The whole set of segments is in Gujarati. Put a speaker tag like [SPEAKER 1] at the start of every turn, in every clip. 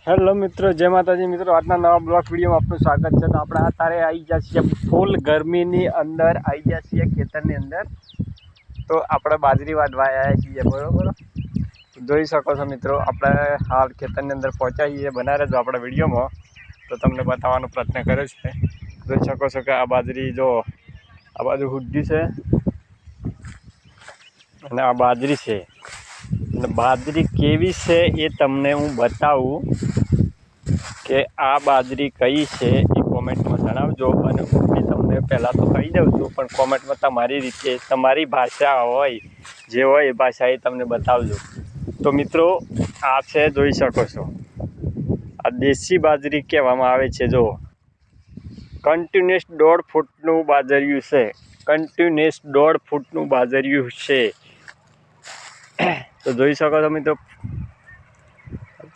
[SPEAKER 1] હેલો મિત્રો, જય માતાજી મિત્રો, આજના નવા બ્લોગ વિડીયોમાં આપનું સ્વાગત છે। તો આપણે અત્યારે આવી ગયા છીએ ફૂલ ગરમીની અંદર, આવી ગયા છીએ ખેતરની અંદર। તો આપણે બાજરી વાઢવા આવ્યા છીએ, બરાબર। જોઈ શકો છો મિત્રો, આપણે હાલ ખેતરની અંદર પહોંચ્યા છીએ। બના રહેજો આપણે વિડીયોમાં, તો તમને બતાવવાનો પ્રયત્ન કર્યો છે। જોઈ શકો છો કે આ બાજરી જો આ બાજુ હુડ્ડી છે અને આ બાજરી છે। અને બાજરી કેવી છે એ તમને હું બતાવું કે આ બાજરી કઈ છે એ કોમેન્ટમાં જણાવજો। અને હું બી તમને પહેલાં તો કહી દઉં છું, પણ કોમેન્ટમાં તમારી રીતે તમારી ભાષા હોય જે હોય એ ભાષા એ તમને બતાવજો। તો મિત્રો આ છે, જોઈ શકો છો, આ દેશી બાજરી કહેવામાં આવે છે। જો કન્ટિન્યુઅસ 1.5 ફૂટનું બાજરિયું છે, કન્ટિન્યુઅસ 1.5 ફૂટનું બાજરિયું છે। તો જોઈ શકો છો મિત્રો,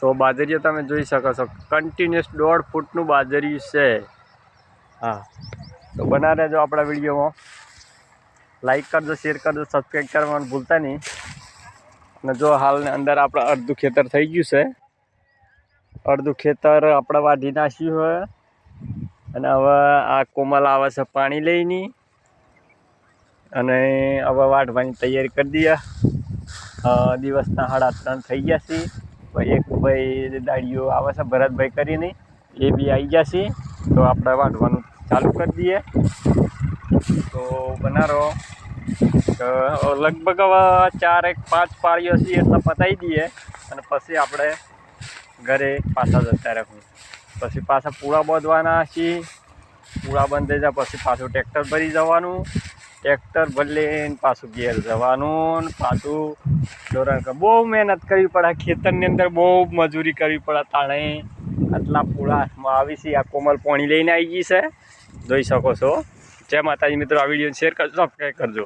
[SPEAKER 1] તો બાજરીઓ તમે જોઈ શકો છો, કન્ટિન્યુઅસ 1.5 ફૂટનું બાજરીયું છે। હા, તો બના રહેજો આપણા વિડીયોમાં, લાઈક કરજો, શેર કરજો, સબસ્ક્રાઈબ કરવાનું ભૂલતા નહીં। અને જો હાલની અંદર આપણે અડધું ખેતર થઈ ગયું છે, અડધું ખેતર આપણે વાઢી નાખ્યું હોય। અને હવે આ કોમલ આવે છે પાણી લઈને, અને હવે વાઢવાની તૈયારી કરી દઈએ। દિવસના 3:30 થઈ ગયા છે। એક ભાઈ દાડીઓ આવે છે ભરતભાઈ કરીને, એ બી આવી ગયા છે। તો આપણે વાઢવાનું ચાલુ કરી દઈએ। તો બનારો લગભગ હવે 4-5 પાળીઓ છે એટલે પતાવી દઈએ, અને પછી આપણે ઘરે પાછા જતા રહીશું। પછી પાછા પૂળા બાંધવાના છીએ, પૂળા બંધાઈ જાય પછી પાછું ટ્રેક્ટર ભરી જવાનું, ટ્રેક્ટર ભરી લઈને પાછું ઘેર જવાનું, પાછું દોરણ બહુ મહેનત કરવી પડે ખેતરની અંદર, બહુ મજૂરી કરવી પડે। તાણે આટલા પૂળા હાથમાં આવી છે। આ કોમલ પાણી લઈને આવી ગઈ છે, જોઈ શકો છો। જય માતાજી મિત્રો, આ વિડીયો શેર કરજો, સબસ્ક્રાઈબ કરજો।